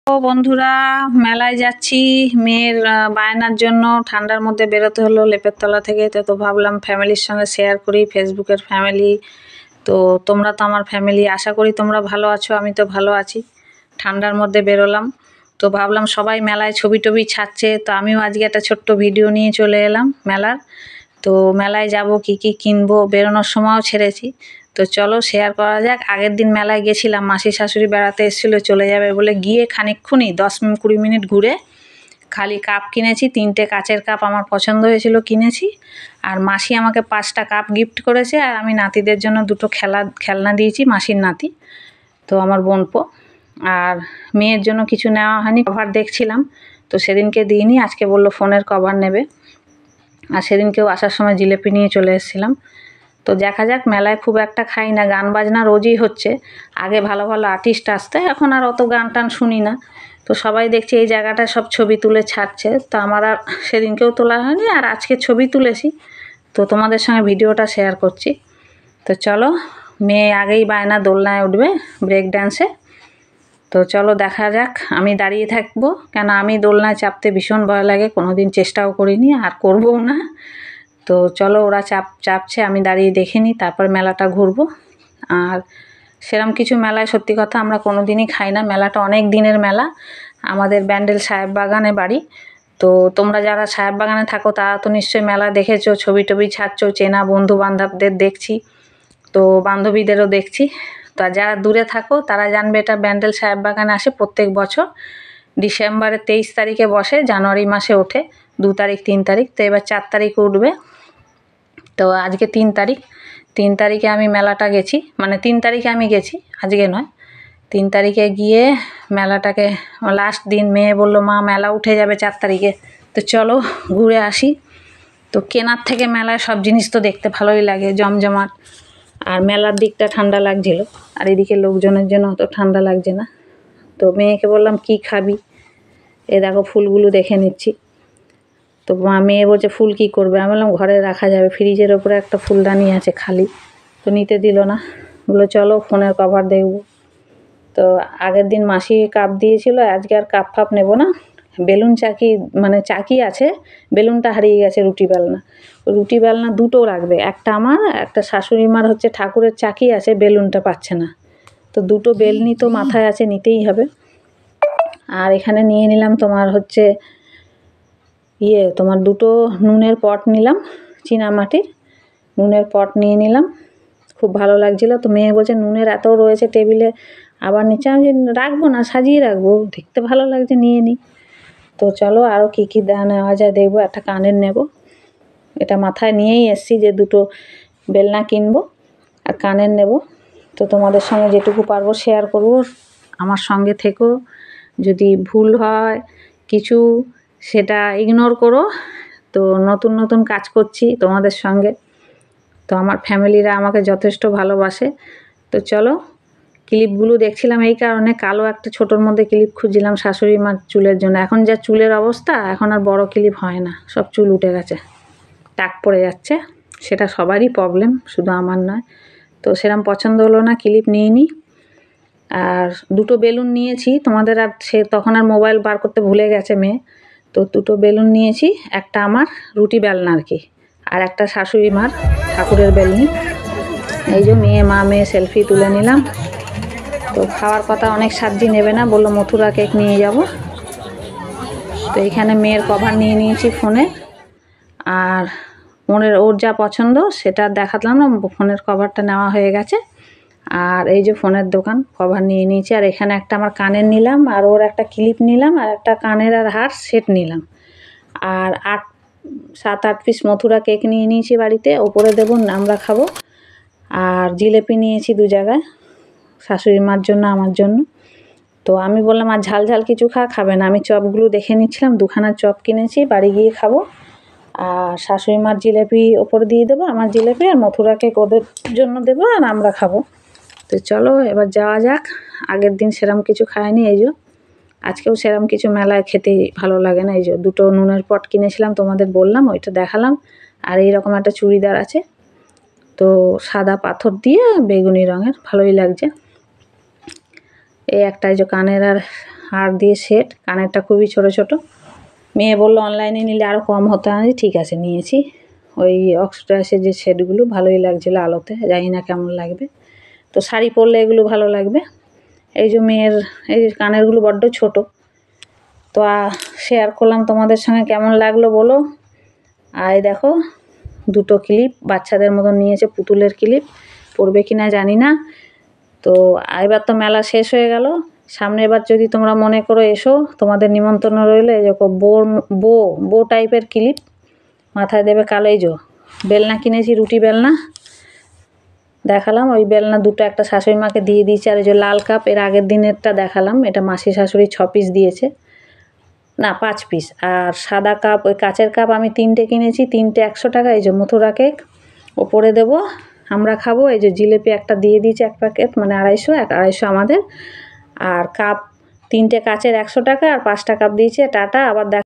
তো বন্ধুরা, মেলায় যাচ্ছি মেয়ের বায়নার জন্য। ঠান্ডার মধ্যে বেরোতে হলো লেপের তলা থেকে। তো ভাবলাম ফ্যামিলির সঙ্গে শেয়ার করি, ফেসবুকের ফ্যামিলি। তো তোমরা তো আমার ফ্যামিলি, আশা করি তোমরা ভালো আছো। আমি তো ভালো আছি। ঠান্ডার মধ্যে বেরোলাম, তো ভাবলাম সবাই মেলায় ছবি টবি ছাড়ছে, তো আমিও আজকে একটা ছোট্ট ভিডিও নিয়ে চলে এলাম মেলার। তো মেলায় যাব, কি কি কিনবো, বেরোনোর সময়ও ছেড়েছি। তো চলো শেয়ার করা যাক। আগের দিন মেলায় গেছিলাম, মাসি শাশুড়ি বেড়াতে এসেছিলো, চলে যাবে বলে গিয়ে খানিকক্ষণই 10-20 মিনিট ঘুরে খালি কাপ কিনেছি। 3টে কাচের কাপ আমার পছন্দ হয়েছিল, কিনেছি। আর মাসি আমাকে 5টা কাপ গিফট করেছে, আর আমি নাতিদের জন্য 2টো খেলনা দিয়েছি, মাসির নাতি, তো আমার বোনপো। আর মেয়ের জন্য কিছু নেওয়া হয়নি, কভার দেখছিলাম, তো সেদিনকে দিইনি। আজকে বললো ফোনের কভার নেবে। আর সেদিনকেও আসার সময় জিলেপি নিয়ে চলে এসেছিলাম। তো দেখা যাক, মেলায় খুব একটা খাই না, গান বাজনা রোজই হচ্ছে। আগে ভালো ভালো আর্টিস্ট আসতে, এখন আর অত গান টান শুনি না। তো সবাই দেখছি এই জায়গাটায় সব ছবি তুলে ছাড়ছে, তো আমার আর সেদিনকেও তোলা হয়নি, আর আজকে ছবি তুলেছি, তো তোমাদের সঙ্গে ভিডিওটা শেয়ার করছি। তো চলো, মেয়ে আগেই বায়না দোলনায় উঠবে ব্রেক ড্যান্সে। তো চলো দেখা যাক। আমি দাঁড়িয়ে থাকবো, কেন আমি দোলনায় চাপতে ভীষণ ভয় লাগে, কোনোদিন চেষ্টাও করিনি আর করবও না। তো চলো, ওরা চাপছে, আমি দাঁড়িয়ে দেখে নিই, তারপর মেলাটা ঘুরবো। আর সেরম কিছু মেলায় সত্যি কথা আমরা কোনো দিনই খাই না। মেলাটা অনেক দিনের মেলা। আমাদের ব্যান্ডেল সাহেব বাগানে বাড়ি। তো তোমরা যারা সাহেব বাগানে থাকো তারা তো নিশ্চয়ই মেলা দেখেছো, ছবি টবি ছাড়ছো, চেনা বন্ধু বান্ধবদের দেখছি, তো বান্ধবীদেরও দেখছি। তো যারা দূরে থাকো তারা জানবে, এটা ব্যান্ডেল সাহেব বাগানে আসে প্রত্যেক বছর। ডিসেম্বরের 23 তারিখে বসে, জানুয়ারি মাসে ওঠে 2 তারিখ 3 তারিখ, তো এবার 4 তারিখে উঠবে। তো আজকে 3 তারিখ, 3 তারিখে আমি মেলাটা গেছি, মানে 3 তারিখে আমি গেছি, আজকে নয়। 3 তারিখে গিয়ে মেলাটাকে, লাস্ট দিন মেয়ে বললো মা মেলা উঠে যাবে 4 তারিখে, তো চলো ঘুরে আসি। তো কেনার থেকে মেলায় সব জিনিস তো দেখতে ভালোই লাগে, জমজমাট। আর মেলার দিকটা ঠান্ডা লাগছিল, আর এদিকে লোকজনের জন্য অত ঠান্ডা লাগছে না। তো মেয়েকে বললাম কি খাবি, এ দেখো ফুলগুলো দেখে নিচ্ছি। তো মেয়ে বলছে ফুল কি করবে, আমি বললাম ঘরে রাখা যাবে, ফ্রিজের ওপরে একটা ফুলদানি আছে খালি, তো নিতে দিল না। বললো চলো ফোনের কভার দেখবো। তো আগের দিন মাসি কাপ দিয়েছিল, আজকে আর কাপ ফাপ নেবো না। বেলুন চাকি, মানে চাকি আছে, বেলুনটা হারিয়ে গেছে। রুটি বেলনা 2টো রাখবে, একটা আমার, একটা শাশুড়ি মার হচ্ছে ঠাকুরের চাকি আছে, বেলুনটা পাচ্ছে না। তো 2টো বেলনি তো মাথায় আছে, নিতেই হবে। আর এখানে নিয়ে নিলাম তোমার হচ্ছে তোমার 2টো নুনের পট নিলাম, চীনামাটির নুনের পট নিয়ে নিলাম, খুব ভালো লাগছিল। তো মেয়ে বলছে নুনের এত রয়েছে টেবিলে, আবার নিচে আমি রাখবো না, সাজিয়ে রাখবো, দেখতে ভালো লাগছে, নিয়ে নিই। তো চলো আরও কী কী নেওয়া যায় দেখবো। একটা কানের নেব, এটা মাথায় নিয়েই এসছি যে 2টো বেলনা কিনবো আর কানের নেব। তো তোমাদের সঙ্গে যেটুকু পারবো শেয়ার করব, আমার সঙ্গে থেকো। যদি ভুল হয় কিছু সেটা ইগনোর করো। তো নতুন নতুন কাজ করছি তোমাদের সঙ্গে, তো আমার ফ্যামিলিরা আমাকে যথেষ্ট ভালোবাসে। তো চলো, ক্লিপগুলো দেখছিলাম এই কারণে, কালো একটা ছোটোর মধ্যে ক্লিপ খুঁজছিলাম শাশুড়ি মার চুলের জন্য। এখন যা চুলের অবস্থা, এখন আর বড় ক্লিপ হয় না, সব চুল উঠে গেছে, টাক পড়ে যাচ্ছে। সেটা সবারই প্রবলেম, শুধু আমার নয়। তো সেরকম পছন্দ হলো না, ক্লিপ নিইনি। আর 2টো বেলুন নিয়েছি, তোমাদের আর তখন আর মোবাইল বার করতে ভুলে গেছে মেয়ে। তো 2টো বেলুন নিয়েছি, একটা আমার রুটি বেলনা আর কি, আর একটা শাশুড়ি মার ঠাকুরের বেলনি। এই যে মেয়ে সেলফি তুলে নিলাম। তো খাওয়ার কথা অনেক সাজি নেবে না, বললো মথুরা কেক নিয়ে যাব। তো এখানে মেয়ের কভার নিয়ে নিয়েছি ফোনে, আর ওর যা পছন্দ সেটা দেখাতলাম না, ফোনের কভারটা নেওয়া হয়ে গেছে। আর এই যে ফোনের দোকান, কভার নিয়ে নিয়েছি। আর এখানে একটা আমার কানের নিলাম, আর ওর একটা ক্লিপ নিলাম, আর একটা কানের আর হার সেট নিলাম। আর 7-8 পিস মথুরা কেক নিয়ে নিয়েছি বাড়িতে, ওপরে দেবো, আমরা খাবো। আর জিলেপি নিয়েছি 2 জায়গায়, শাশুড়ি মার জন্য, আমার জন্য। তো আমি বললাম আর ঝাল ঝাল কিছু খাবে না, আমি চপগুলো দেখে নিচ্ছিলাম, 2খানা চপ কিনেছি, বাড়ি গিয়ে খাবো। আর শাশুড়ি মার জিলেপি ওপরে দিয়ে দেবো, আমার জিলেপি আর মথুরা কেক ওদের জন্য দেবো, আর আমরা খাবো। তো চলো এবার যাওয়া যাক। আগের দিন সেরম কিছু খাইনি, এই যে আজকেও সেরম কিছু মেলায় খেতে ভালো লাগে না। এই যে 2টো নুনের পট কিনেছিলাম, তোমাদের বললাম, ওইটা দেখালাম। আর এইরকম একটা চুড়িদার আছে, তো সাদা পাথর দিয়ে বেগুনি রঙের, ভালোই লাগছে। এই একটা, এই যে কানের আর হার দিয়ে সেট, কানেরটা খুবই ছোট ছোট। মেয়ে বললো অনলাইনে নিলে আরও কম হতো, আমি ঠিক আছে নিয়েছি। ওই অক্সিডাইসের যে সেটগুলো ভালোই লাগছিলো আলোতে, জানি না কেমন লাগবে, তো শাড়ি পরলে এগুলো ভালো লাগবে। এই যে মেয়ের এই কানেরগুলো বড্ড ছোট, তো শেয়ার করলাম তোমাদের সঙ্গে, কেমন লাগলো বলো। আর দেখো দুটো ক্লিপ বাচ্চাদের মতন নিয়েছে, পুতুলের ক্লিপ, পরবে কিনা জানি না। তো এবার তো মেলা শেষ হয়ে গেল, সামনে এবার যদি তোমরা মনে করো এসো, তোমাদের নিমন্ত্রণ রইলো। এই দেখো বো টাইপের ক্লিপ মাথায় দেবে কালো। এই যে বেলনা কিনেছি, রুটি বেলনা দেখালাম, ওই বেলনা দুটো একটা শাশুড়ি মাকে দিয়ে দিয়েছি। আর এই যে লাল কাপ, এর আগের দিনেরটা দেখালাম, এটা মাসি শাশুড়ি 6 পিস দিয়েছে, না 5 পিস। আর সাদা কাপ, ওই কাচের কাপ আমি 3টে কিনেছি, 3টে 100 টাকা। এই যে মথুরা কেক ওপরে দেবো, আমরা খাবো। এই যে জিলেপি একটা দিয়ে দিয়েছে 1 প্যাকেট, মানে 250 আমাদের। আর কাপ 3টে কাচের 100 টাকা, আর 5টা কাপ দিয়েছে। টাটা, আবার